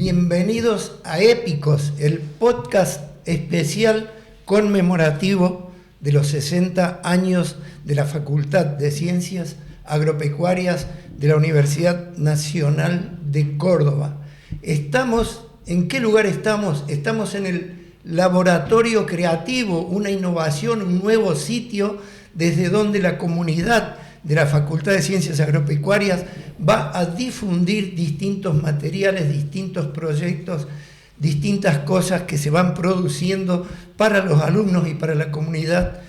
Bienvenidos a Épicos, el podcast especial conmemorativo de los 60 años de la Facultad de Ciencias Agropecuarias de la Universidad Nacional de Córdoba. ¿En qué lugar estamos? Estamos en el Laboratorio Creativo, una innovación, un nuevo sitio desde donde la comunidad de la Facultad de Ciencias Agropecuarias va a difundir distintos materiales, distintos proyectos, distintas cosas que se van produciendo para los alumnos y para la comunidad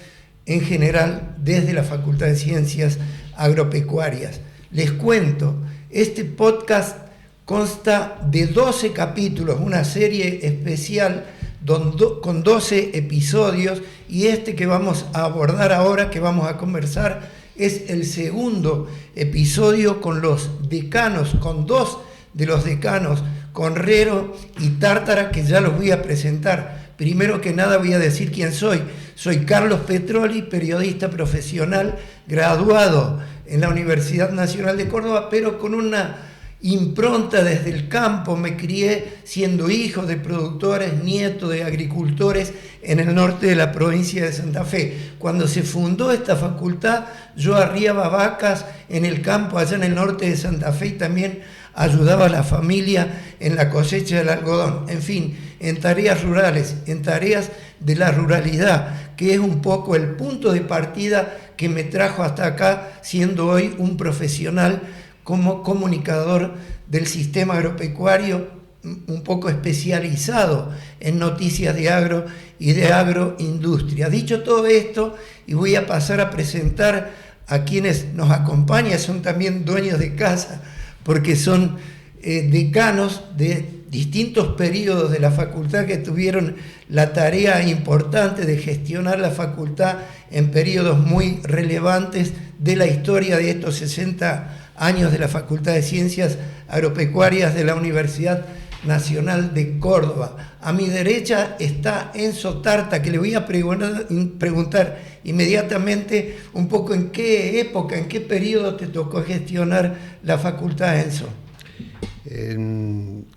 en general desde la Facultad de Ciencias Agropecuarias. Les cuento, este podcast consta de 12 capítulos, una serie especial con 12 episodios, y este que vamos a abordar ahora, que vamos a conversar, es el segundo episodio con los decanos, con dos de los decanos, Conrero y Tártara, que ya los voy a presentar. Primero que nada voy a decir quién soy. Soy Carlos Petroli, periodista profesional, graduado en la Universidad Nacional de Córdoba, pero con una impronta desde el campo. Me crié siendo hijo de productores, nieto de agricultores en el norte de la provincia de Santa Fe. Cuando se fundó esta facultad, yo arriaba vacas en el campo allá en el norte de Santa Fe y también ayudaba a la familia en la cosecha del algodón. En fin, en tareas rurales, en tareas de la ruralidad, que es un poco el punto de partida que me trajo hasta acá, siendo hoy un profesional como comunicador del sistema agropecuario, un poco especializado en noticias de agro y de agroindustria. Dicho todo esto, y voy a pasar a presentar a quienes nos acompañan, son también dueños de casa, porque son decanos de distintos periodos de la facultad que tuvieron la tarea importante de gestionar la facultad en periodos muy relevantes de la historia de estos 60 años de la Facultad de Ciencias Agropecuarias de la Universidad Nacional de Córdoba. A mi derecha está Enzo Tarta, que le voy a preguntar inmediatamente un poco en qué época, en qué periodo te tocó gestionar la facultad, Enzo.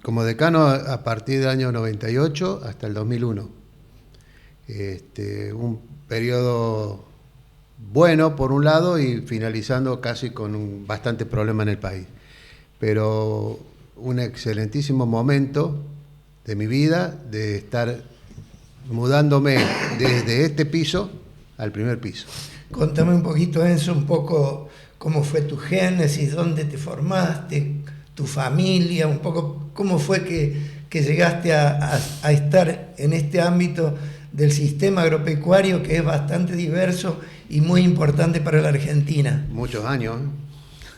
Como decano a partir del año 98 hasta el 2001. Un periodo bueno por un lado y finalizando casi con un bastante problema en el país. Pero un excelentísimo momento de mi vida de estar mudándome desde este piso al primer piso. Contame un poquito, Enzo, un poco cómo fue tu génesis, dónde te formaste, tu familia, un poco cómo fue que llegaste a estar en este ámbito del sistema agropecuario, que es bastante diverso y muy importante para la Argentina. Muchos años.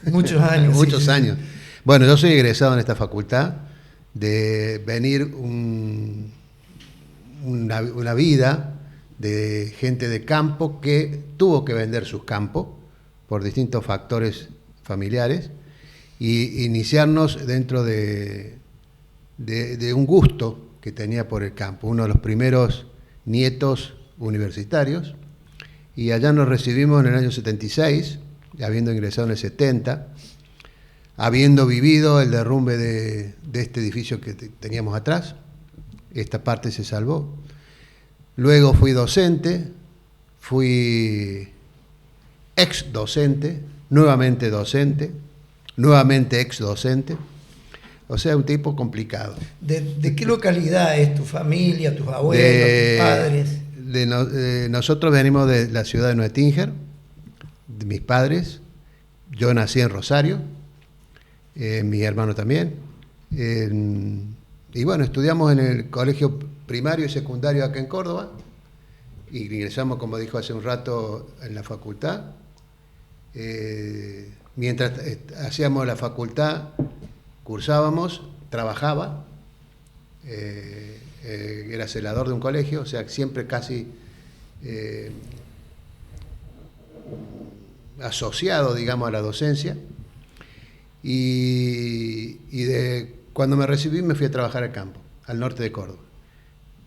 Muchos años. Muchos años. Bueno, yo soy egresado en esta facultad de venir una vida de gente de campo que tuvo que vender sus campos por distintos factores familiares y iniciarnos dentro de un gusto que tenía por el campo. Uno de los primeros nietos universitarios, y allá nos recibimos en el año 76, habiendo ingresado en el 70, habiendo vivido el derrumbe de este edificio que teníamos atrás. Esta parte se salvó. Luego fui docente, fui ex docente, nuevamente ex docente. O sea, un tipo complicado. ¿De qué localidad es tu familia, tus abuelos, tus padres? Nosotros venimos de la ciudad de Nuetinger, de mis padres. Yo nací en Rosario, mi hermano también. Y bueno, estudiamos en el colegio primario y secundario acá en Córdoba. Y ingresamos, como dijo hace un rato, en la facultad. Mientras hacíamos la facultad, cursábamos, trabajaba, era celador de un colegio, o sea, siempre casi asociado, digamos, a la docencia. Y cuando me recibí me fui a trabajar al campo, al norte de Córdoba.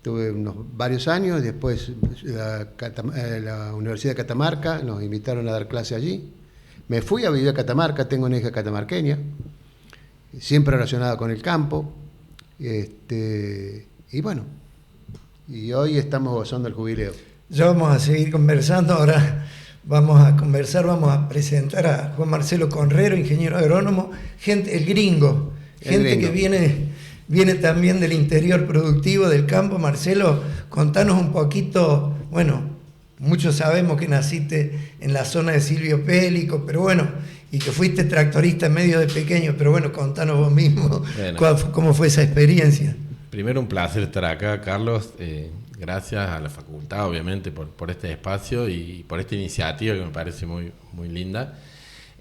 Tuve varios años, después la Universidad de Catamarca, nos invitaron a dar clase allí. Me fui a vivir a Catamarca, tengo una hija catamarqueña, siempre relacionada con el campo. Y bueno, y hoy estamos gozando el jubileo. Ya vamos a seguir conversando, ahora vamos a presentar a Juan Marcelo Conrero, ingeniero agrónomo, el gringo, que viene también del interior productivo del campo. Marcelo, contanos un poquito, bueno, muchos sabemos que naciste en la zona de Silvio Pélico, pero bueno, y que fuiste tractorista medio de pequeño, pero bueno, contanos vos mismo cómo fue esa experiencia. Primero, un placer estar acá, Carlos. Gracias a la facultad, obviamente, por este espacio y por esta iniciativa que me parece muy, muy linda.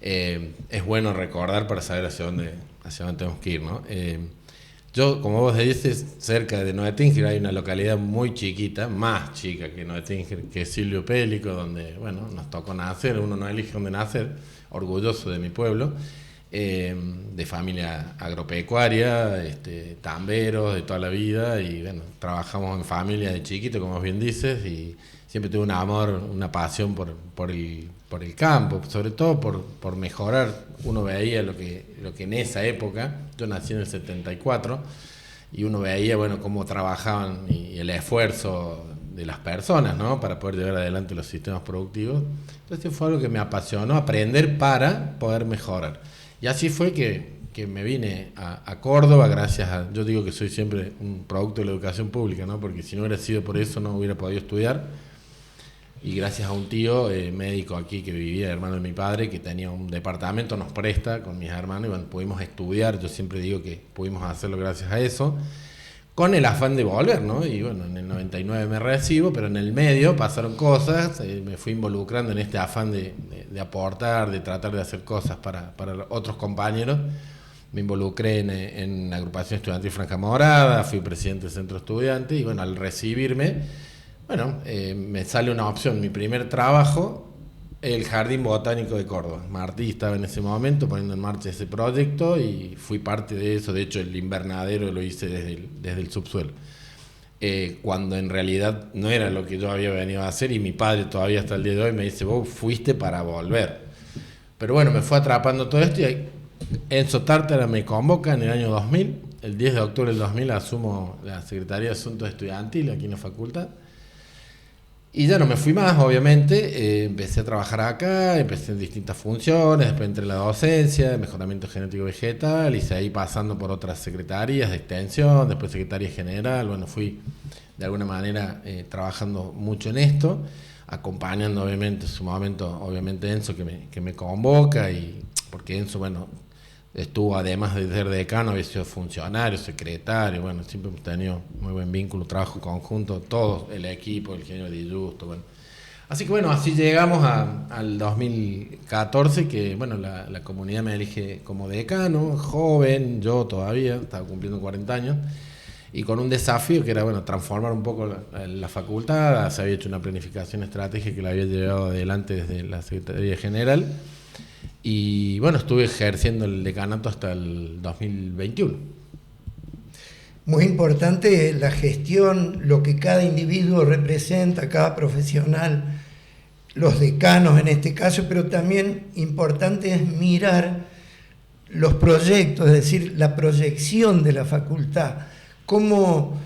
Es bueno recordar para saber hacia dónde tenemos que ir, ¿no? Yo, como vos dices, cerca de Nueva Tínger hay una localidad muy chiquita, más chica que Nueva Tínger, que es Silvio Pélico, donde, bueno, nos tocó nacer, uno no elige dónde nacer, orgulloso de mi pueblo. De familia agropecuaria, tamberos de toda la vida, y bueno, trabajamos en familia de chiquito, como bien dices, y siempre tuve un amor, una pasión por el campo, sobre todo por mejorar. Uno veía lo que en esa época, yo nací en el 74, y uno veía, bueno, cómo trabajaban y el esfuerzo de las personas, ¿no?, para poder llevar adelante los sistemas productivos. Entonces fue algo que me apasionó, aprender para poder mejorar. Y así fue que me vine a Córdoba, gracias a... Yo digo que soy siempre un producto de la educación pública, ¿no?, porque si no hubiera sido por eso no hubiera podido estudiar. Y gracias a un tío médico aquí que vivía, hermano de mi padre, que tenía un departamento, nos presta con mis hermanos, y bueno, pudimos estudiar. Yo siempre digo que pudimos hacerlo gracias a eso, con el afán de volver, ¿no? Y bueno, en el 99 me recibo, pero en el medio pasaron cosas, me fui involucrando en este afán de aportar, de tratar de hacer cosas para otros compañeros. Me involucré en la agrupación estudiantil Franja Morada, fui presidente del centro estudiante, y bueno, al recibirme, bueno, me sale una opción. Mi primer trabajo, el Jardín Botánico de Córdoba. Martí estaba en ese momento poniendo en marcha ese proyecto y fui parte de eso. De hecho, el invernadero lo hice desde el subsuelo. Cuando en realidad no era lo que yo había venido a hacer, y mi padre todavía hasta el día de hoy me dice: vos fuiste para volver. Pero bueno, me fue atrapando todo esto, y Enzo Tártara me convoca en el año 2000. El 10 de octubre del 2000 asumo la Secretaría de Asuntos Estudiantiles aquí en la facultad. Y ya no me fui más, obviamente. Empecé a trabajar acá, empecé en distintas funciones, después entré en la docencia, mejoramiento genético vegetal, y seguí pasando por otras secretarías de extensión, después secretaría general. Bueno, fui de alguna manera trabajando mucho en esto, acompañando obviamente en su momento, obviamente Enzo que me convoca, y porque Enzo, bueno, estuvo, además de ser decano, había sido funcionario, secretario. Bueno, siempre hemos tenido muy buen vínculo, trabajo conjunto, todo el equipo, el ingeniero Di Justo, bueno. Así que bueno, así llegamos al 2014, que bueno, la comunidad me elige como decano, joven, yo todavía, estaba cumpliendo 40 años, y con un desafío que era, bueno, transformar un poco la facultad. Se había hecho una planificación estratégica que la había llevado adelante desde la Secretaría General. Y bueno, estuve ejerciendo el decanato hasta el 2021. Muy importante la gestión, lo que cada individuo representa, cada profesional, los decanos en este caso, pero también importante es mirar los proyectos, es decir, la proyección de la facultad, cómo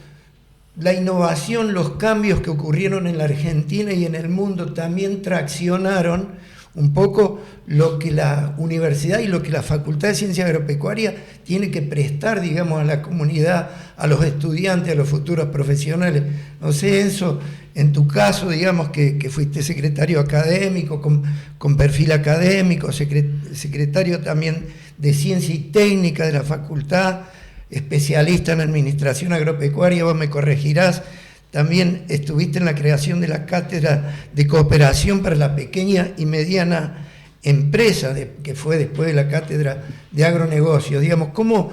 la innovación, los cambios que ocurrieron en la Argentina y en el mundo también traccionaron un poco lo que la universidad y lo que la Facultad de Ciencia Agropecuaria tiene que prestar, digamos, a la comunidad, a los estudiantes, a los futuros profesionales. No sé, Enzo, en tu caso, digamos, que fuiste secretario académico, con perfil académico, secretario también de Ciencia y Técnica de la Facultad, especialista en Administración Agropecuaria, vos me corregirás. También estuviste en la creación de la Cátedra de Cooperación para la Pequeña y Mediana Empresa, que fue después de la Cátedra de Agronegocios. Digamos, ¿cómo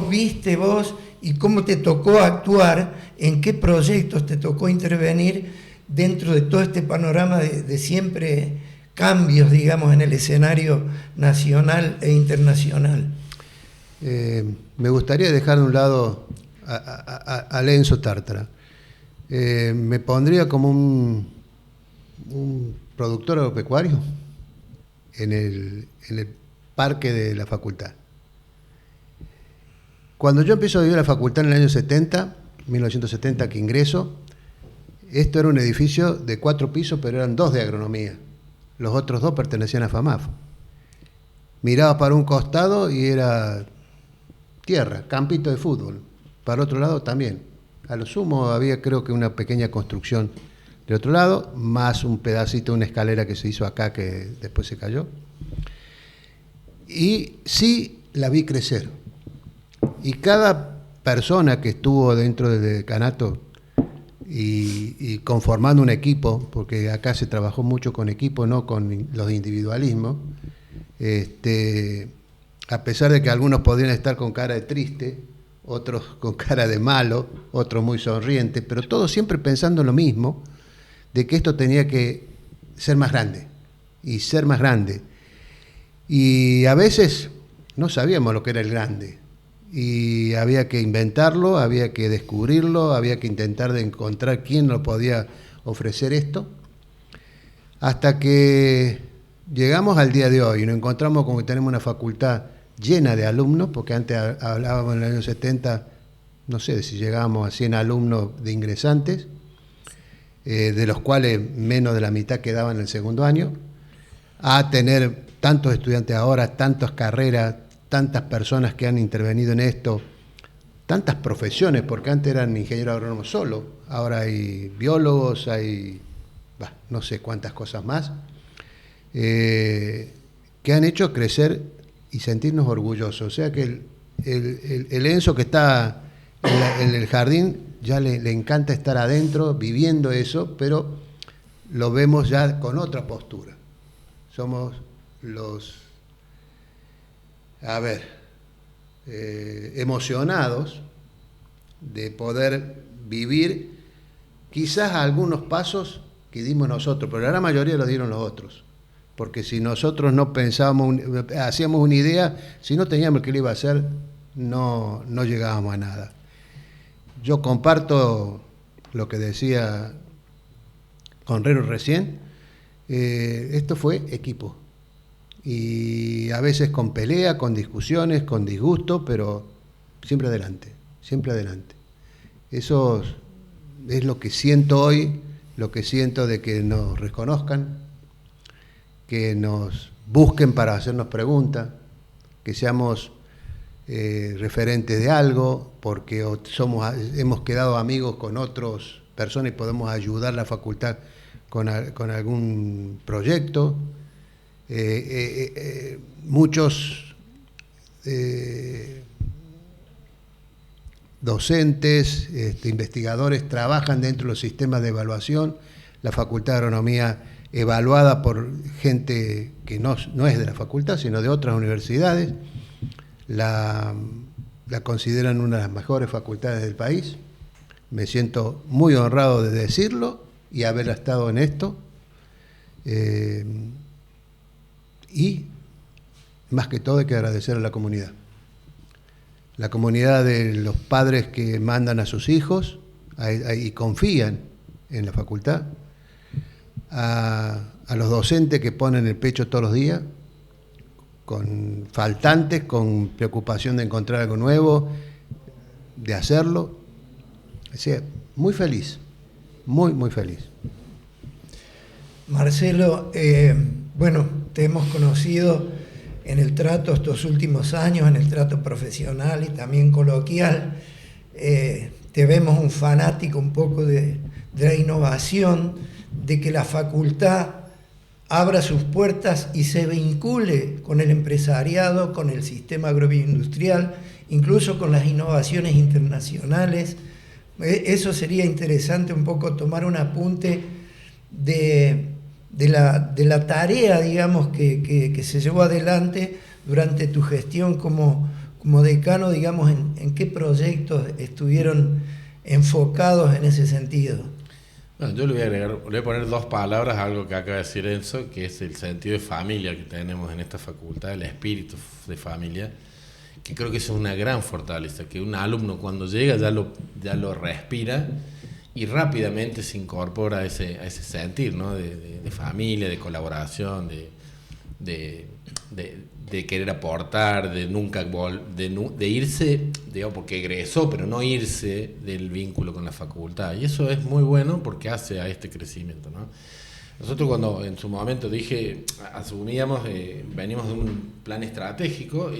viste vos y cómo te tocó actuar? ¿En qué proyectos te tocó intervenir dentro de todo este panorama de siempre cambios, digamos, en el escenario nacional e internacional? Me gustaría dejar de un lado a Enzo Tártara. Me pondría como un productor agropecuario en el parque de la facultad. Cuando yo empiezo a vivir la facultad en el año 70, 1970 que ingreso, esto era un edificio de 4 pisos, pero eran 2 de agronomía. Los otros 2 pertenecían a FAMAF. Miraba para un costado y era tierra, campito de fútbol. Para otro lado también. A lo sumo había creo que una pequeña construcción de otro lado, más un pedacito, una escalera que se hizo acá que después se cayó. Y sí la vi crecer. Y cada persona que estuvo dentro del decanato y conformando un equipo, porque acá se trabajó mucho con equipo, no con los individualismos, a pesar de que algunos podían estar con cara de triste, otros con cara de malo, otros muy sonrientes, pero todos siempre pensando lo mismo, de que esto tenía que ser más grande, y ser más grande. Y a veces no sabíamos lo que era el grande, y había que inventarlo, había que descubrirlo, había que intentar de encontrar quién nos podía ofrecer esto, hasta que llegamos al día de hoy y nos encontramos con que tenemos una facultad llena de alumnos, porque antes hablábamos en el año 70, no sé si llegábamos a 100 alumnos de ingresantes, de los cuales menos de la mitad quedaban en el segundo año, a tener tantos estudiantes ahora, tantas carreras, tantas personas que han intervenido en esto, tantas profesiones, porque antes eran ingenieros agrónomos solo, ahora hay biólogos, hay no sé cuántas cosas más, que han hecho crecer y sentirnos orgullosos. O sea que el Enzo que está en el jardín ya le encanta estar adentro, viviendo eso, pero lo vemos ya con otra postura. Somos los, emocionados de poder vivir quizás algunos pasos que dimos nosotros, pero la gran mayoría lo dieron los otros. Porque si nosotros no pensábamos, hacíamos una idea, si no teníamos que lo iba a hacer, no llegábamos a nada. Yo comparto lo que decía Conrero recién, esto fue equipo. Y a veces con pelea, con discusiones, con disgusto, pero siempre adelante, siempre adelante. Eso es lo que siento hoy, lo que siento de que nos reconozcan, que nos busquen para hacernos preguntas, que seamos referentes de algo, porque hemos quedado amigos con otras personas y podemos ayudar a la facultad con algún proyecto. Muchos docentes, investigadores trabajan dentro de los sistemas de evaluación. La Facultad de Agronomía, evaluada por gente que no es de la facultad, sino de otras universidades, la consideran una de las mejores facultades del país. Me siento muy honrado de decirlo y haber estado en esto. Y más que todo hay que agradecer a la comunidad. La comunidad de los padres que mandan a sus hijos y confían en la facultad, a los docentes que ponen el pecho todos los días, con faltantes, con preocupación de encontrar algo nuevo, de hacerlo. O sea, muy feliz, muy, muy feliz. Marcelo, bueno, te hemos conocido en el trato estos últimos años, en el trato profesional y también coloquial. Te vemos un fanático un poco de la innovación, de que la facultad abra sus puertas y se vincule con el empresariado, con el sistema agroindustrial, incluso con las innovaciones internacionales. Eso sería interesante un poco tomar un apunte de la tarea, digamos, que se llevó adelante durante tu gestión como decano, digamos, en qué proyectos estuvieron enfocados en ese sentido. Bueno, yo le voy a poner 2 palabras a algo que acaba de decir Enzo, que es el sentido de familia que tenemos en esta facultad, el espíritu de familia, que creo que es una gran fortaleza, que un alumno cuando llega ya lo respira y rápidamente se incorpora a ese sentir, ¿no? de familia, de colaboración, de de querer aportar, de nunca de irse, digamos, porque egresó, pero no irse del vínculo con la facultad. Y eso es muy bueno porque hace a este crecimiento, ¿no? Nosotros cuando en su momento asumíamos, venimos de un plan estratégico,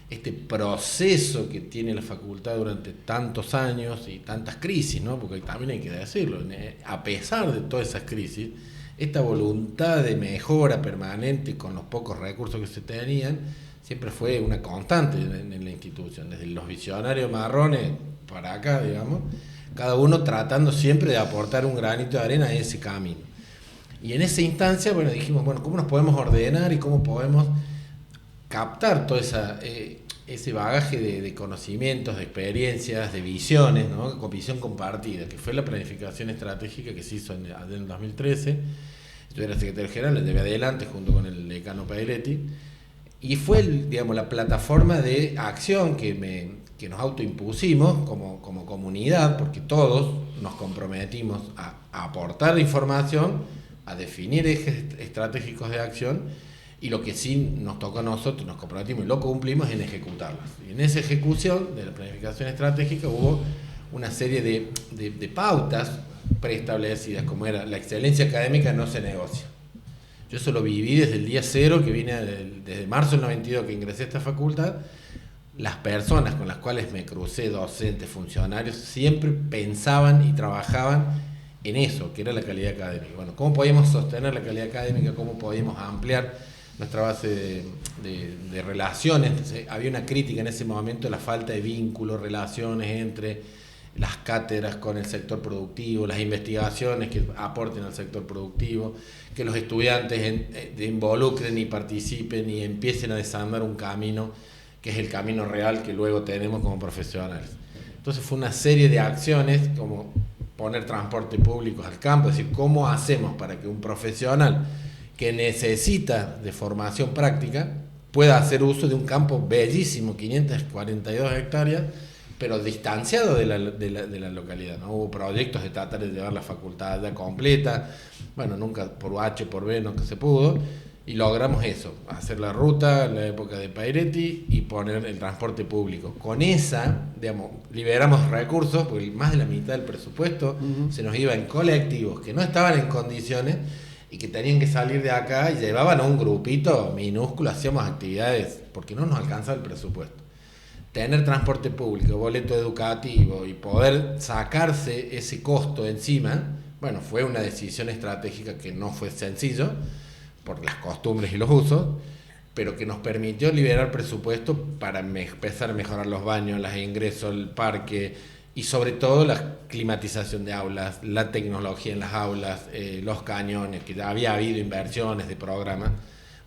este proceso que tiene la facultad durante tantos años y tantas crisis, ¿no? Porque también hay que decirlo, a pesar de todas esas crisis, esta voluntad de mejora permanente con los pocos recursos que se tenían, siempre fue una constante en la institución, desde los visionarios marrones para acá, digamos, cada uno tratando siempre de aportar un granito de arena a ese camino. Y en esa instancia, bueno, dijimos, bueno, ¿cómo nos podemos ordenar y cómo podemos captar todo ese bagaje de conocimientos, de experiencias, de visiones, ¿no? Con visión compartida, que fue la planificación estratégica que se hizo en el 2013. Yo era secretario general, la llevé adelante junto con el decano Pailetti, y fue, digamos, la plataforma de acción que nos autoimpusimos como comunidad, porque todos nos comprometimos a aportar información, a definir ejes estratégicos de acción, y lo que sí nos toca a nosotros, nos comprometimos y lo cumplimos en ejecutarlas. Y en esa ejecución de la planificación estratégica hubo una serie de pautas preestablecidas, como era la excelencia académica no se negocia. Yo eso lo viví desde el día cero, que vine desde marzo del 92 que ingresé a esta facultad. Las personas con las cuales me crucé, docentes, funcionarios, siempre pensaban y trabajaban en eso, que era la calidad académica. Bueno, ¿cómo podíamos sostener la calidad académica? ¿Cómo podíamos ampliar nuestra base de relaciones? Entonces, había una crítica en ese momento de la falta de vínculos, relaciones entre las cátedras con el sector productivo, las investigaciones que aporten al sector productivo, que los estudiantes involucren y participen y empiecen a desandar un camino que es el camino real que luego tenemos como profesionales. Entonces fue una serie de acciones como poner transporte público al campo, es decir, cómo hacemos para que un profesional que necesita de formación práctica pueda hacer uso de un campo bellísimo, 542 hectáreas, pero distanciado de la localidad, ¿no? Hubo proyectos de tratar de llevar la facultad ya completa, bueno, nunca por H, por B, nunca se pudo, y logramos eso, hacer la ruta en la época de Pairetti y poner el transporte público. Con esa, digamos, liberamos recursos, porque más de la mitad del presupuesto se nos iba en colectivos que no estaban en condiciones y que tenían que salir de acá y llevaban a un grupito minúsculo, hacíamos actividades, porque no nos alcanzaba el presupuesto. Tener transporte público, boleto educativo y poder sacarse ese costo encima, bueno, fue una decisión estratégica que no fue sencillo, por las costumbres y los usos, pero que nos permitió liberar presupuesto para empezar a mejorar los baños, los ingresos, el parque y sobre todo la climatización de aulas, la tecnología en las aulas, los cañones, que ya había habido inversiones de programas,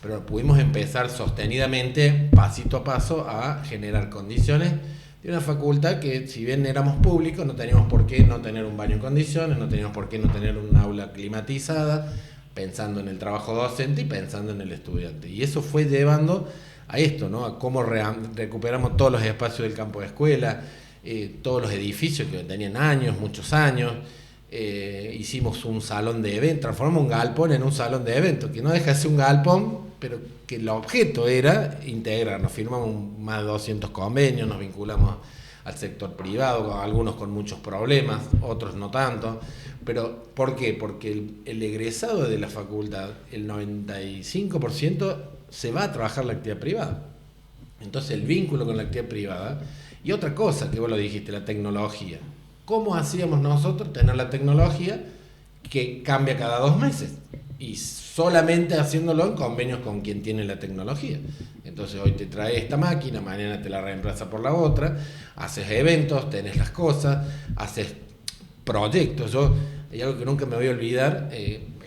pero pudimos empezar sostenidamente, pasito a paso, a generar condiciones de una facultad que, si bien éramos públicos, no teníamos por qué no tener un baño en condiciones, no teníamos por qué no tener un aula climatizada, pensando en el trabajo docente y pensando en el estudiante. Y eso fue llevando a esto, ¿no? A cómo recuperamos todos los espacios del campo de escuela, todos los edificios que tenían años, muchos años. Hicimos un salón de eventos, transformamos un galpón en un salón de eventos, que no deja de ser un galpón, pero que el objeto era integrarnos. Firmamos más de 200 convenios, nos vinculamos al sector privado, algunos con muchos problemas, otros no tanto. Pero, ¿por qué? Porque el egresado de la facultad, el 95% se va a trabajar la actividad privada. Entonces el vínculo con la actividad privada, y otra cosa que vos lo dijiste, la tecnología. ¿Cómo hacíamos nosotros tener la tecnología que cambia cada 2 meses? Y solamente haciéndolo en convenios con quien tiene la tecnología. Entonces hoy te trae esta máquina, mañana te la reemplaza por la otra, haces eventos, tenés las cosas, haces proyectos. Hay algo que nunca me voy a olvidar,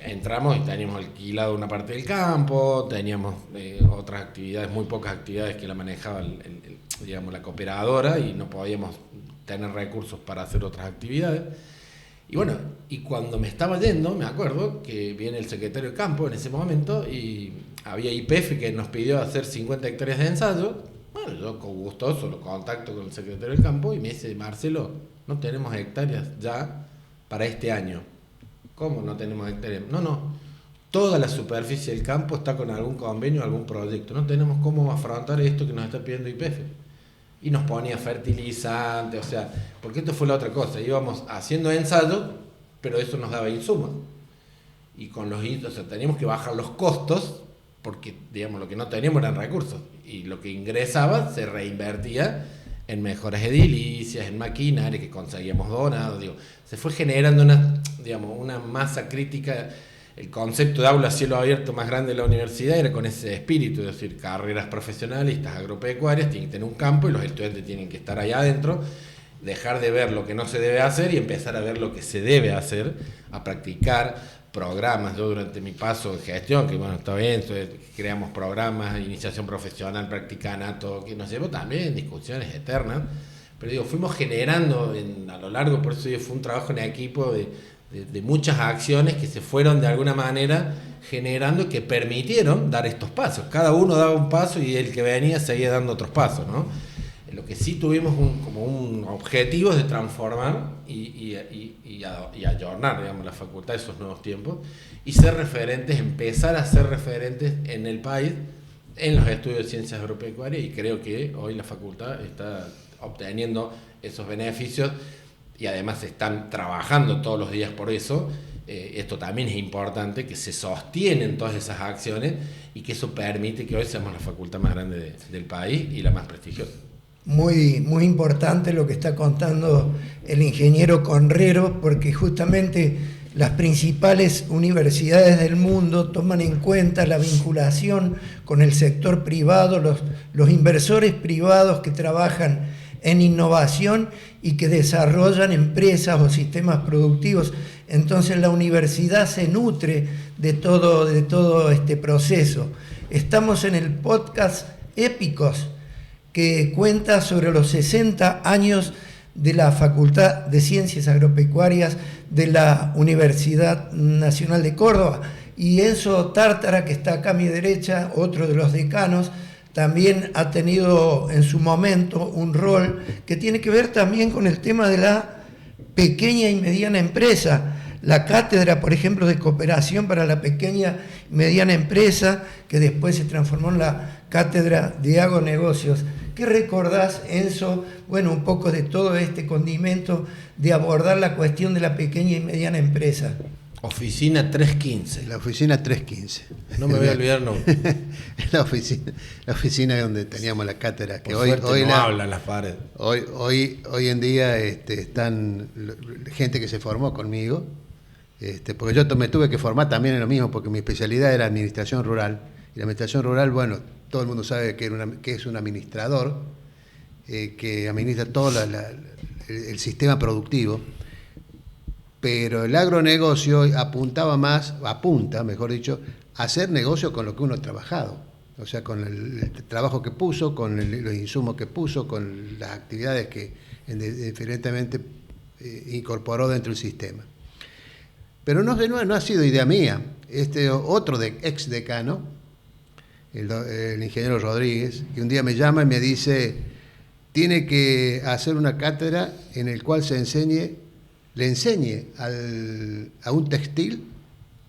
entramos y teníamos alquilado una parte del campo, teníamos otras actividades, muy pocas actividades que la manejaba digamos, la cooperadora, y no podíamos tener recursos para hacer otras actividades. Y bueno, y cuando me estaba yendo, me acuerdo que viene el secretario de campo en ese momento y había YPF que nos pidió hacer 50 hectáreas de ensayo. Bueno, yo con gustoso lo contacto con el secretario del campo y me dice: Marcelo, no tenemos hectáreas ya para este año. ¿Cómo no tenemos hectáreas? No, toda la superficie del campo está con algún convenio, algún proyecto. No tenemos cómo afrontar esto que nos está pidiendo YPF. Y nos ponía fertilizante, o sea, porque esto fue la otra cosa. Íbamos haciendo ensayos, pero eso nos daba insumos. Y con los o sea, teníamos que bajar los costos, porque, digamos, lo que no teníamos eran recursos. Y lo que ingresaba se reinvertía en mejoras edilicias, en maquinaria que conseguíamos donados. Digo, se fue generando una masa crítica. El concepto de aula a cielo abierto más grande de la universidad era con ese espíritu, es decir, carreras profesionalistas agropecuarias tienen que tener un campo y los estudiantes tienen que estar allá adentro, dejar de ver lo que no se debe hacer y empezar a ver lo que se debe hacer, a practicar programas. Yo durante mi paso de gestión, que bueno, está bien, creamos programas, iniciación profesional, practicanato, que nos llevó también discusiones eternas, pero digo, fuimos generando a lo largo, por eso fue un trabajo en equipo de muchas acciones que se fueron de alguna manera generando y que permitieron dar estos pasos. Cada uno daba un paso y el que venía seguía dando otros pasos, ¿no? Lo que sí tuvimos como un objetivo es de transformar y ayornar, digamos, la facultad de esos nuevos tiempos y ser referentes, empezar a ser referentes en el país en los estudios de ciencias agropecuarias, y creo que hoy la facultad está obteniendo esos beneficios y además están trabajando todos los días por eso. Esto también es importante, que se sostienen todas esas acciones y que eso permite que hoy seamos la facultad más grande del país y la más prestigiosa. Muy, muy importante lo que está contando el ingeniero Conrero, porque justamente las principales universidades del mundo toman en cuenta la vinculación con el sector privado, los inversores privados que trabajan en innovación y que desarrollan empresas o sistemas productivos. Entonces la universidad se nutre de todo este proceso. Estamos en el podcast Épicos, que cuenta sobre los 60 años de la Facultad de Ciencias Agropecuarias de la Universidad Nacional de Córdoba. Y Enzo Tártara, que está acá a mi derecha, otro de los decanos, también ha tenido en su momento un rol que tiene que ver también con el tema de la pequeña y mediana empresa. La cátedra, por ejemplo, de cooperación para la pequeña y mediana empresa, que después se transformó en la cátedra de agronegocios. ¿Qué recordás, Enzo? Bueno, un poco de todo este condimento de abordar la cuestión de la pequeña y mediana empresa. Oficina 315. La oficina 315. No me voy a olvidar, no. la oficina donde teníamos la cátedra. Que hoy no hablan las paredes. Hoy en día están gente que se formó conmigo, porque yo me tuve que formar también en lo mismo, porque mi especialidad era administración rural. Y la administración rural, bueno, todo el mundo sabe que es un administrador que administra todo el sistema productivo. Pero el agronegocio apunta, mejor dicho, a hacer negocio con lo que uno ha trabajado. O sea, con el trabajo que puso, con los insumos que puso, con las actividades que diferentemente incorporó dentro del sistema. Pero no ha sido idea mía. Otro ex decano, el ingeniero Rodríguez, que un día me llama y me dice, tiene que hacer una cátedra en el cual le enseñe a un textil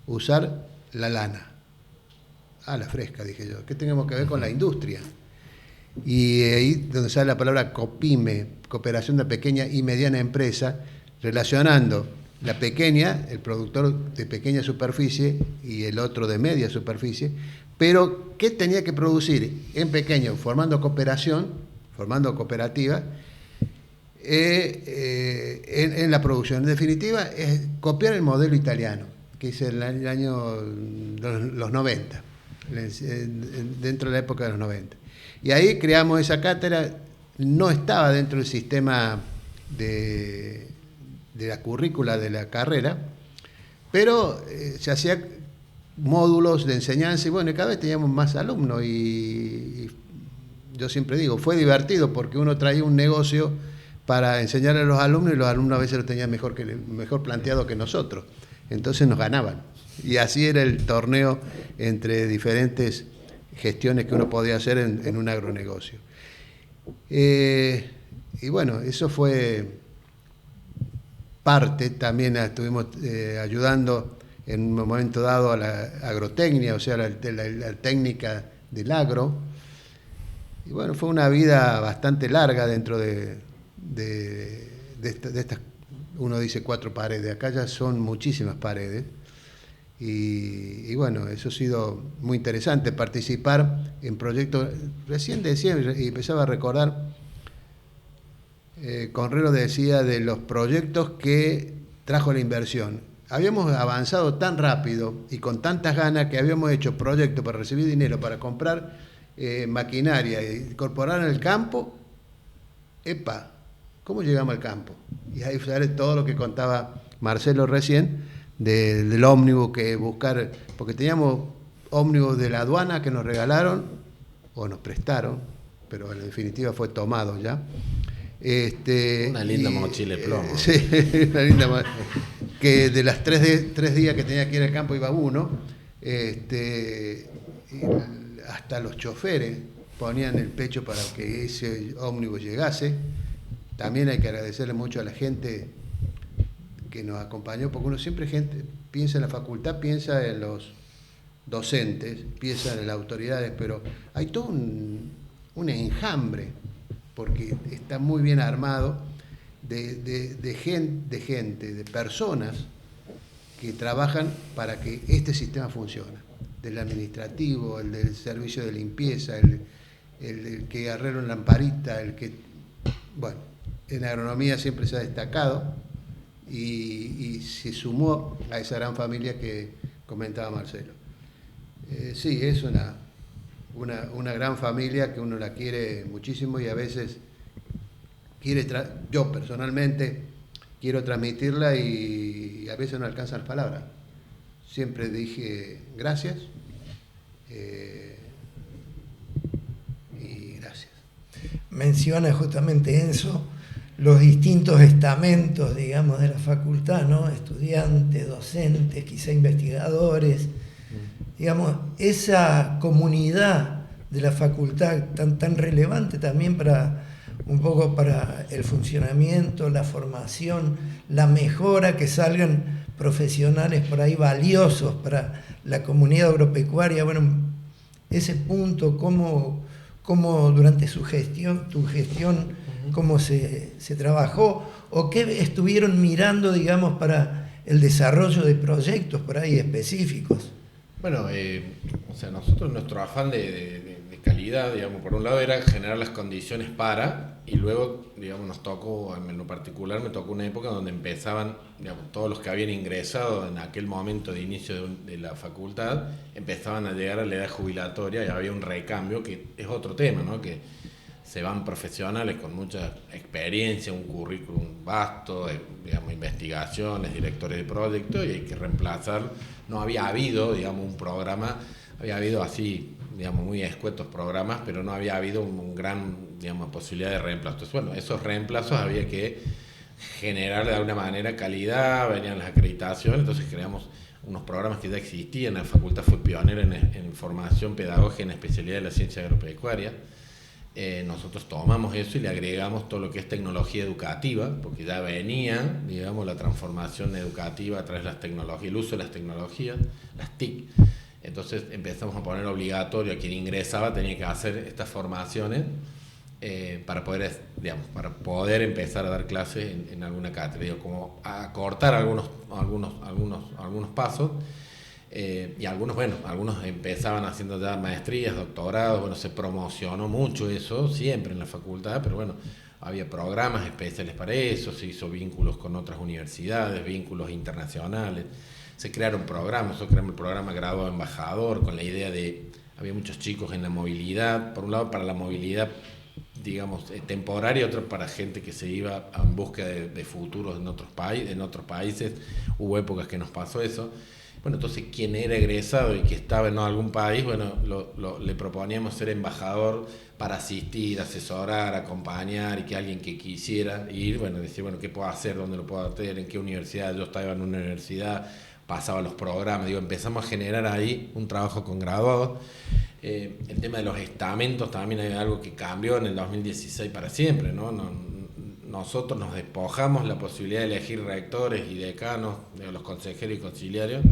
usar la lana. La fresca, dije yo. ¿Qué tenemos que ver con la industria? Y ahí donde sale la palabra COPYME, cooperación de pequeña y mediana empresa, relacionando la pequeña, el productor de pequeña superficie y el otro de media superficie, pero ¿qué tenía que producir en pequeño? Formando cooperativa, en la producción. En definitiva, es copiar el modelo italiano, que es el año los 90, dentro de la época de los 90. Y ahí creamos esa cátedra. No estaba dentro del sistema de la currícula de la carrera, pero se hacía módulos de enseñanza y bueno, cada vez teníamos más alumnos y yo siempre digo, fue divertido porque uno traía un negocio para enseñarle a los alumnos y los alumnos a veces lo tenían mejor planteado que nosotros. Entonces nos ganaban. Y así era el torneo entre diferentes gestiones que uno podía hacer en un agronegocio. Y bueno, eso fue parte, también estuvimos ayudando en un momento dado a la agrotecnia, o sea, la técnica del agro. Y bueno, fue una vida bastante larga dentro de estas, uno dice 4 paredes, acá ya son muchísimas paredes. Y bueno, eso ha sido muy interesante, participar en proyectos. Recién decía y empezaba a recordar, Conrero decía de los proyectos que trajo la inversión. Habíamos avanzado tan rápido y con tantas ganas que habíamos hecho proyectos para recibir dinero, para comprar maquinaria e incorporar en el campo. ¡Epa! ¿Cómo llegamos al campo? Y ahí sale todo lo que contaba Marcelo recién, del ómnibus que buscar, porque teníamos ómnibus de la aduana que nos regalaron, o nos prestaron, pero en definitiva fue tomado ya. Una linda mochila de plomo. Sí, una linda mochila. Que de las 3 días que tenía que ir al campo iba uno, hasta los choferes ponían el pecho para que ese ómnibus llegase. También hay que agradecerle mucho a la gente que nos acompañó, porque uno siempre piensa en la facultad, piensa en los docentes, piensa en las autoridades, pero hay todo un enjambre, porque está muy bien armado de gente, de personas que trabajan para que este sistema funcione, del administrativo, el del servicio de limpieza, el que arregla una lamparita, bueno, en agronomía siempre se ha destacado y se sumó a esa gran familia que comentaba Marcelo. Sí, es una gran familia que uno la quiere muchísimo y a veces yo personalmente quiero transmitirla y a veces no alcanzan las palabras. Siempre dije gracias y gracias. Menciona justamente Enzo los distintos estamentos, digamos, de la facultad, ¿no? Estudiantes, docentes, quizá investigadores, digamos, esa comunidad de la facultad tan relevante también un poco para el funcionamiento, la formación, la mejora, que salgan profesionales por ahí valiosos para la comunidad agropecuaria. Bueno, ese punto, cómo durante tu gestión, cómo se trabajó, o qué estuvieron mirando, digamos, para el desarrollo de proyectos por ahí específicos. Bueno, o sea, nosotros nuestro afán de calidad, digamos, por un lado era generar las condiciones para, y luego, digamos, nos tocó, en lo particular, me tocó una época donde empezaban, digamos, todos los que habían ingresado en aquel momento de inicio de la facultad, empezaban a llegar a la edad jubilatoria y había un recambio, que es otro tema, ¿no? Que se van profesionales con mucha experiencia, un currículum vasto, digamos, investigaciones, directores de proyectos, y hay que reemplazar. No había habido, digamos, un programa, había habido así, digamos, muy escuetos programas, pero no había habido un gran, digamos, posibilidad de reemplazo. Entonces, bueno, esos reemplazos había que generar de alguna manera calidad, venían las acreditaciones, entonces creamos unos programas que ya existían. La facultad fue pionera en formación pedagógica en especialidad de la ciencia agropecuaria. Nosotros tomamos eso y le agregamos todo lo que es tecnología educativa, porque ya venía, digamos, la transformación educativa a través de las tecnologías, el uso de las tecnologías, las TIC. Entonces empezamos a poner obligatorio a quien ingresaba, tenía que hacer estas formaciones para poder empezar a dar clases en alguna cátedra, como acortar algunos pasos. Y algunos empezaban haciendo ya maestrías, doctorados. Bueno, se promocionó mucho eso siempre en la facultad, pero bueno, había programas especiales para eso, se hizo vínculos con otras universidades, vínculos internacionales, se crearon programas. Nosotros creamos el programa Graduado Embajador con la idea había muchos chicos en la movilidad, por un lado para la movilidad, digamos, temporaria, otro para gente que se iba en búsqueda de futuros en otros países. Hubo épocas que nos pasó eso. Bueno, entonces quien era egresado y que estaba en algún país, bueno, le proponíamos ser embajador para asistir, asesorar, acompañar, y que alguien que quisiera ir, bueno, decir, bueno, ¿qué puedo hacer? ¿Dónde lo puedo hacer? ¿En qué universidad? Yo estaba en una universidad, pasaba los programas, empezamos a generar ahí un trabajo con graduados. El tema de los estamentos también hay algo que cambió en el 2016 para siempre, ¿no? Nosotros nos despojamos la posibilidad de elegir rectores y decanos, de los consejeros y conciliarios,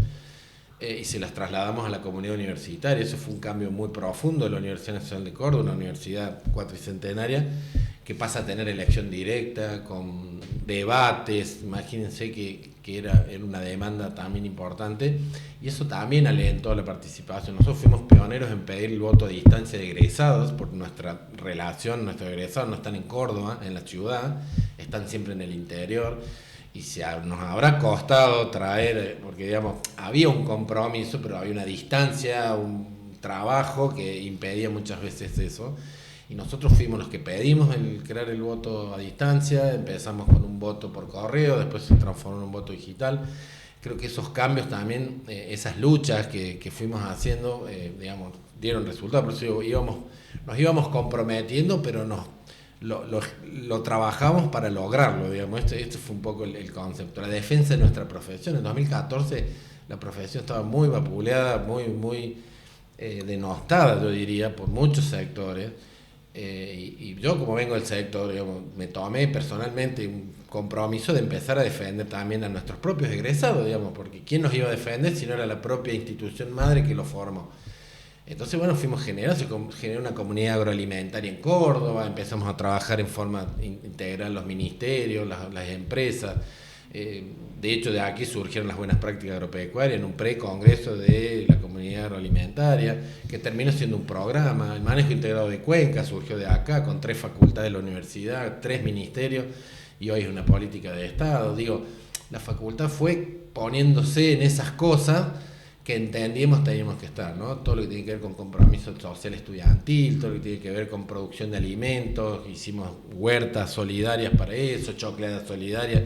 y se las trasladamos a la comunidad universitaria. Eso fue un cambio muy profundo de la Universidad Nacional de Córdoba, una universidad cuatricentenaria que pasa a tener elección directa, con debates. Imagínense que era una demanda también importante, y eso también alentó la participación. Nosotros fuimos pioneros en pedir el voto a distancia de egresados, por nuestra relación, nuestros egresados no están en Córdoba, en la ciudad, están siempre en el interior, y nos habrá costado traer, porque digamos, había un compromiso, pero había una distancia, un trabajo que impedía muchas veces eso. Y nosotros fuimos los que pedimos crear el voto a distancia. Empezamos con un voto por correo, después se transformó en un voto digital. Creo que esos cambios también, esas luchas que fuimos haciendo, digamos, dieron resultados. Por eso nos íbamos comprometiendo, pero lo trabajamos para lograrlo, digamos. Este fue un poco el concepto, la defensa de nuestra profesión. En 2014 la profesión estaba muy vapuleada, muy denostada, yo diría, por muchos sectores. Y yo, como vengo del sector, digamos, me tomé personalmente un compromiso de empezar a defender también a nuestros propios egresados, digamos, porque ¿quién nos iba a defender si no era la propia institución madre que lo formó? Entonces, bueno, fuimos generando, se generó una comunidad agroalimentaria en Córdoba, empezamos a trabajar en forma integral los ministerios, las empresas. De hecho, de aquí surgieron las buenas prácticas agropecuarias en un precongreso de la comunidad agroalimentaria, que terminó siendo un programa. El manejo integrado de cuencas surgió de acá, con 3 facultades de la universidad, 3 ministerios, y hoy es una política de Estado. Digo, la facultad fue poniéndose en esas cosas que entendíamos teníamos que estar, ¿no? Todo lo que tiene que ver con compromiso social estudiantil, todo lo que tiene que ver con producción de alimentos, hicimos huertas solidarias para eso, chocoladas solidarias.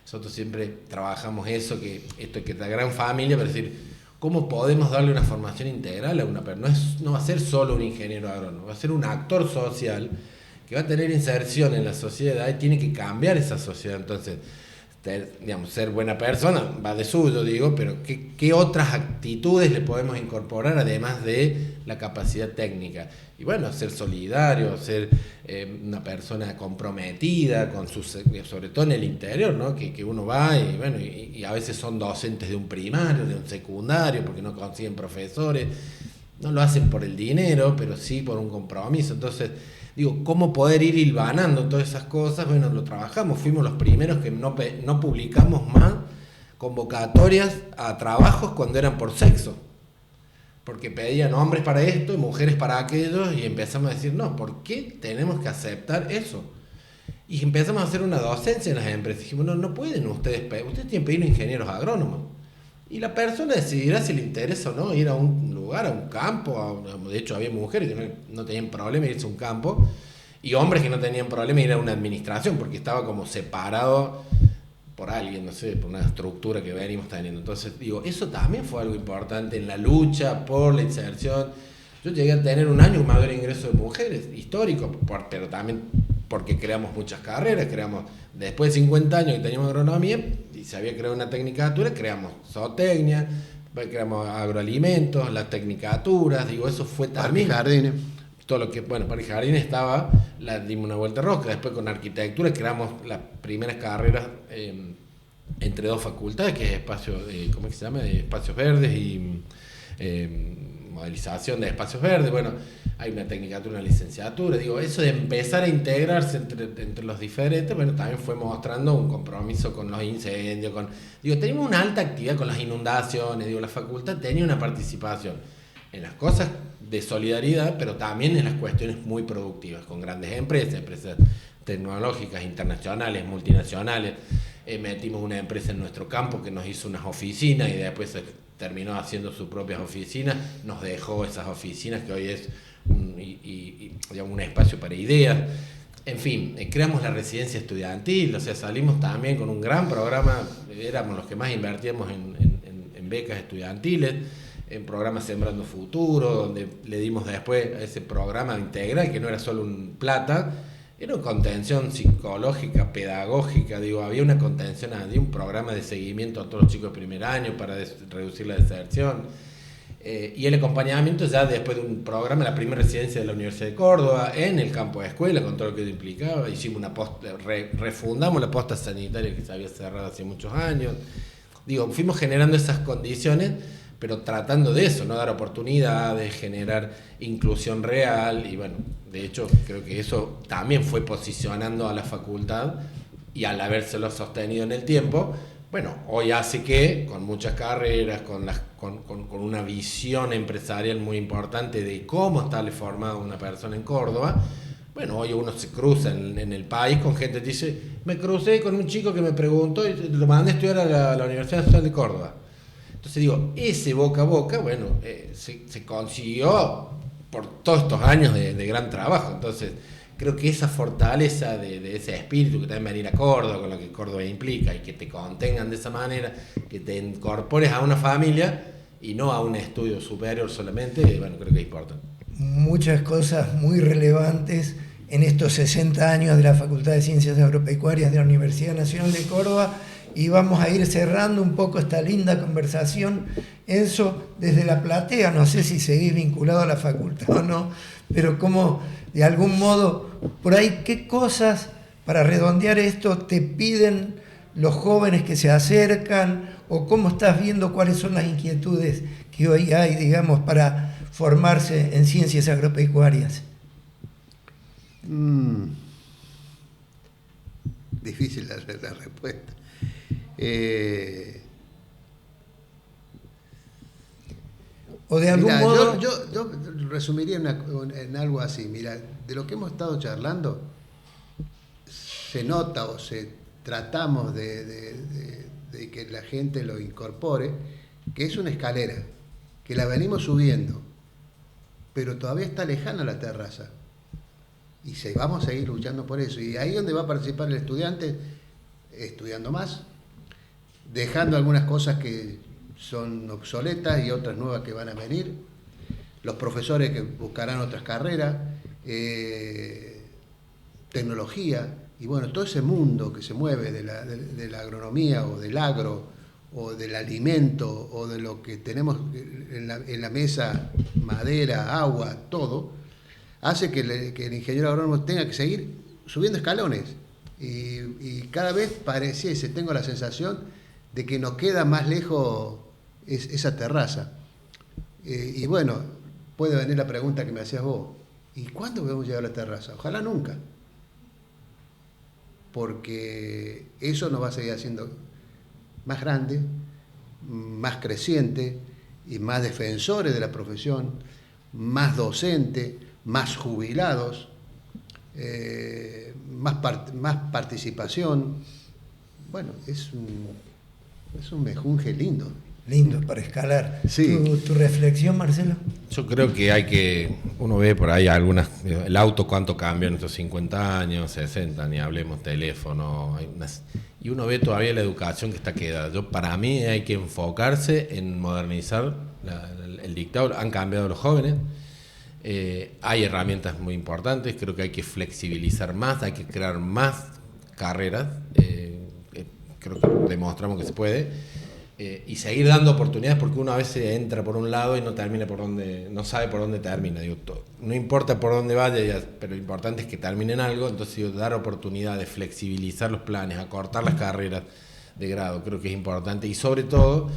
Nosotros siempre trabajamos eso, que es la gran familia, para decir, ¿cómo podemos darle una formación integral a una persona? No va a ser solo un ingeniero agrónomo, va a ser un actor social que va a tener inserción en la sociedad y tiene que cambiar esa sociedad. Entonces, ser buena persona va de suyo, digo, pero ¿qué otras actitudes le podemos incorporar además de la capacidad técnica? Y bueno, ser solidario, ser una persona comprometida con sobre todo en el interior, ¿no? Que uno va y bueno, y a veces son docentes de un primario, de un secundario, porque no consiguen profesores, no lo hacen por el dinero, pero sí por un compromiso. Entonces, digo, ¿cómo poder ir hilvanando todas esas cosas? Bueno, lo trabajamos, fuimos los primeros que no publicamos más convocatorias a trabajos cuando eran por sexo, porque pedían hombres para esto y mujeres para aquello, y empezamos a decir, no, ¿por qué tenemos que aceptar eso? Y empezamos a hacer una docencia en las empresas. Dijimos, no pueden ustedes tienen que pedir ingenieros agrónomos. Y la persona decidirá si le interesa o no ir a un lugar, a un campo. De hecho, había mujeres que no tenían problema en irse a un campo, y hombres que no tenían problema en ir a una administración, porque estaba como separado por alguien, no sé, por una estructura que venimos teniendo. Entonces, digo, eso también fue algo importante en la lucha por la inserción. Yo llegué a tener un año un mayor ingreso de mujeres, histórico, pero también porque creamos muchas carreras. Después de 50 años que teníamos agronomía y se había creado una tecnicatura, creamos zootecnia, creamos agroalimentos, las tecnicaturas, digo, eso fue también. Parque Jardines. Todo lo que, bueno, Parque Jardines dimos una vuelta rosca. Después con arquitectura creamos las primeras carreras entre 2 facultades, que es ¿cómo es que se llama? Espacios verdes y modelización de espacios verdes. Bueno, hay una tecnicatura, una licenciatura. Digo, eso de empezar a integrarse entre los diferentes, bueno, también fue mostrando un compromiso con los incendios, teníamos una alta actividad con las inundaciones. Digo, la facultad tenía una participación en las cosas de solidaridad, pero también en las cuestiones muy productivas, con grandes empresas tecnológicas, internacionales, multinacionales. Metimos una empresa en nuestro campo que nos hizo unas oficinas y después terminó haciendo sus propias oficinas, nos dejó esas oficinas que hoy es un espacio para ideas. En fin, creamos la residencia estudiantil, o sea, salimos también con un gran programa, éramos los que más invertíamos en becas estudiantiles, en programas Sembrando Futuro, donde le dimos después a ese programa integral, que no era solo un plata, era una contención psicológica, pedagógica, había una contención, había un programa de seguimiento a todos los chicos de primer año para reducir la deserción, y el acompañamiento ya después de un programa, la primera residencia de la Universidad de Córdoba, en el campo de escuela, con todo lo que eso implicaba. Hicimos refundamos la posta sanitaria que se había cerrado hace muchos años. Fuimos generando esas condiciones pero tratando de eso, no dar oportunidades, generar inclusión real, y bueno, de hecho creo que eso también fue posicionando a la facultad, y al habérselo sostenido en el tiempo, bueno, hoy hace que con muchas carreras, con una visión empresarial muy importante de cómo está formada una persona en Córdoba, bueno, hoy uno se cruza en el país con gente que dice, me crucé con un chico que me preguntó y lo mandé a estudiar a la Universidad Nacional de Córdoba. Entonces digo, ese boca a boca, bueno, se consiguió por todos estos años de gran trabajo. Entonces creo que esa fortaleza de ese espíritu que también venir a Córdoba, con lo que Córdoba implica, y que te contengan de esa manera, que te incorpores a una familia y no a un estudio superior solamente, bueno, creo que es importante. Muchas cosas muy relevantes en estos 60 años de la Facultad de Ciencias Agropecuarias de la Universidad Nacional de Córdoba, y vamos a ir cerrando un poco esta linda conversación. Enzo, desde la platea, no sé si seguís vinculado a la facultad o no, pero como de algún modo, por ahí, ¿qué cosas, para redondear esto, te piden los jóvenes que se acercan, o cómo estás viendo cuáles son las inquietudes que hoy hay, digamos, para formarse en ciencias agropecuarias? Difícil la respuesta. O de algún modo... Yo resumiría en algo así. Mira, de lo que hemos estado charlando, se nota o tratamos de que la gente lo incorpore, que es una escalera, que la venimos subiendo, pero todavía está lejana la terraza. Y vamos a seguir luchando por eso. Y ahí es donde va a participar el estudiante, estudiando más, dejando algunas cosas que son obsoletas y otras nuevas que van a venir, los profesores que buscarán otras carreras, tecnología, y bueno, todo ese mundo que se mueve de la agronomía o del agro o del alimento o de lo que tenemos en la mesa, madera, agua, todo, hace que el ingeniero agrónomo tenga que seguir subiendo escalones, y cada vez pareciese, tengo la sensación de que nos queda más lejos esa terraza. Y bueno, puede venir la pregunta que me hacías vos, ¿y cuándo podemos llegar a la terraza? Ojalá nunca, porque eso nos va a seguir haciendo más grande, más creciente y más defensores de la profesión, más docentes, más jubilados, más participación. Bueno, es un mejunje lindo. Lindo para escalar. Sí. ¿Tu reflexión, Marcelo? Yo creo que uno ve por ahí el auto cuánto cambió en estos 50 años, 60, ni hablemos teléfono, y uno ve todavía la educación que está quedada. Para mí hay que enfocarse en modernizar el dictado. Han cambiado los jóvenes, hay herramientas muy importantes, creo que hay que flexibilizar más, hay que crear más carreras, creo que demostramos que se puede. Y seguir dando oportunidades, porque uno a veces entra por un lado y no sabe por dónde termina. No importa por dónde vaya, pero lo importante es que termine en algo. Entonces dar oportunidades, flexibilizar los planes, acortar las carreras de grado, creo que es importante. Y sobre todo,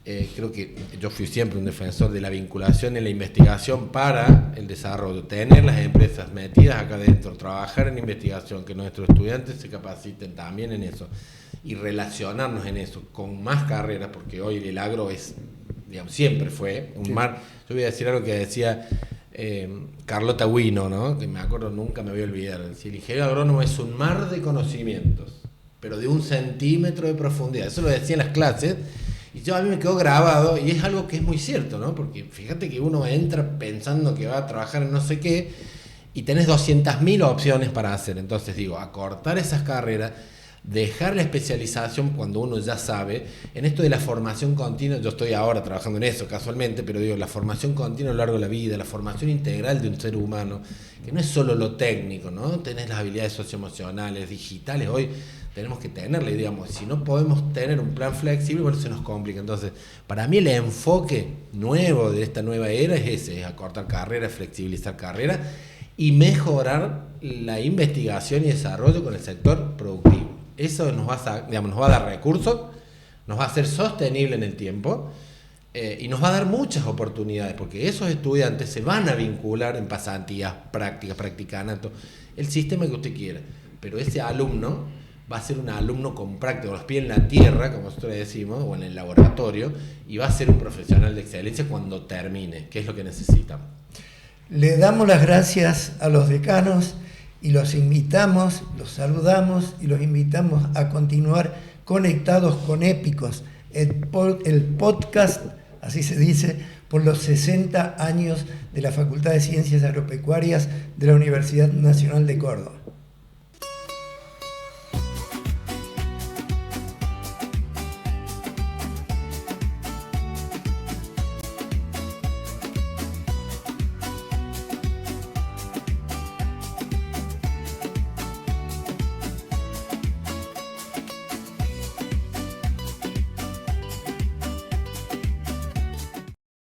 creo que yo fui siempre un defensor de la vinculación en la investigación para el desarrollo, tener las empresas metidas acá adentro, trabajar en investigación, que nuestros estudiantes se capaciten también en eso, y relacionarnos en eso con más carreras, porque hoy el agro siempre fue un mar. Yo voy a decir algo que decía Carlota Guino, ¿no? Que me acuerdo, nunca me voy a olvidar. Decía, el ingeniero agrónomo es un mar de conocimientos, pero de 1 centímetro de profundidad. Eso lo decía en las clases, y a mí me quedó grabado, y es algo que es muy cierto, ¿no? Porque fíjate que uno entra pensando que va a trabajar en no sé qué, y tenés 200.000 opciones para hacer. Entonces acortar esas carreras, dejar la especialización cuando uno ya sabe. En esto de la formación continua, yo estoy ahora trabajando en eso casualmente, pero la formación continua a lo largo de la vida, la formación integral de un ser humano, que no es solo lo técnico, ¿no? Tenés las habilidades socioemocionales, digitales, hoy tenemos que tenerle, si no podemos tener un plan flexible, bueno, se nos complica. Entonces, para mí el enfoque nuevo de esta nueva era es ese, es acortar carreras, flexibilizar carreras y mejorar la investigación y desarrollo con el sector productivo. Eso nos va a dar recursos, nos va a hacer sostenible en el tiempo, y nos va a dar muchas oportunidades, porque esos estudiantes se van a vincular en pasantías, prácticas, practicanato, el sistema que usted quiera. Pero ese alumno va a ser un alumno con práctica, con los pies en la tierra, como nosotros decimos, o en el laboratorio, y va a ser un profesional de excelencia cuando termine, que es lo que necesitamos. Le damos las gracias a los decanos y los invitamos, los saludamos y los invitamos a continuar conectados con Épicos, el podcast, así se dice, por los 60 años de la Facultad de Ciencias Agropecuarias de la Universidad Nacional de Córdoba.